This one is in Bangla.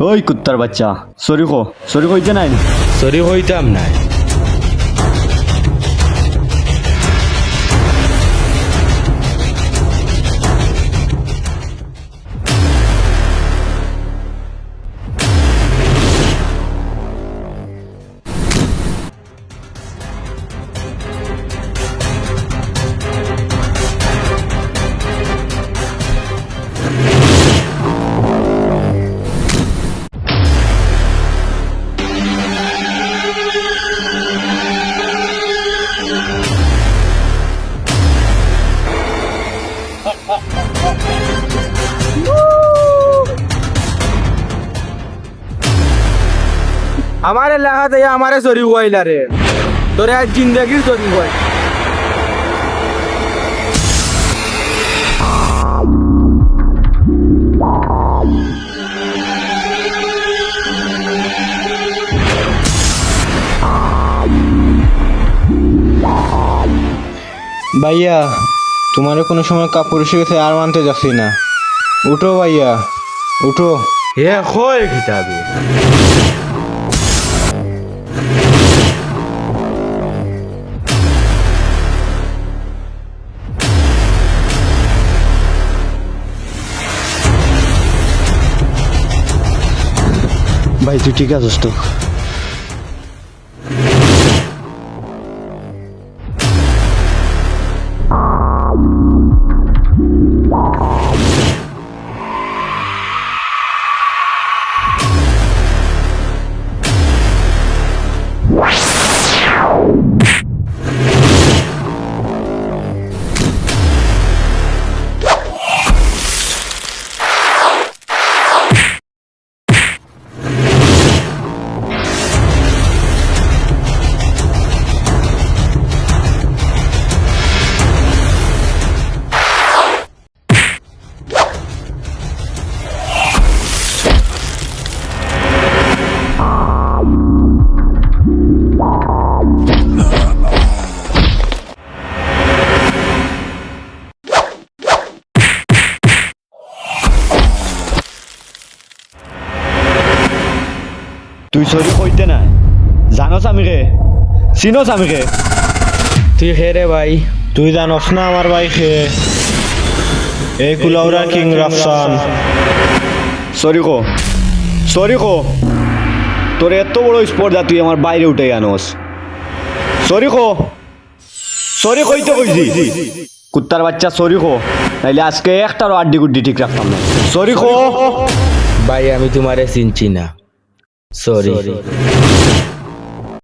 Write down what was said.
ওই কুত্তার বাচ্চা সরি কইতে নাই সরি হইতাম না। हमारे एलाका से हमारे चोरी हुआ रे तोरे आज जिंदगी चोरी हुआ ভাইয়া তোমার কোনো সময় কাপড় এসে গেছে আর মানতে যাচ্ছি না। উঠো ভাইয়া উঠো। হে কই কিতাবে ভাই তুই ঠিক আছিস তো? তুই সরি কইতে নাই, জানোস আমি কে, চিনোস আমি কে? তুই হে রে ভাই? তুই জানোস না আমার ভাই খে, এই কুলাউড়া কিং রাফসান। সরি কো তোর এত বড় স্পর্ধা তুই আমার বাইরে উঠে আনোস। সরি কইতে কইছি কুত্তার বাচ্চা, সরি কো, নাইলে আজকে একটারও আড্ডি গুড্ডি ঠিক রাখতাম না। সরি কো ভাই আমি তোমারে চিনছি না, সরি।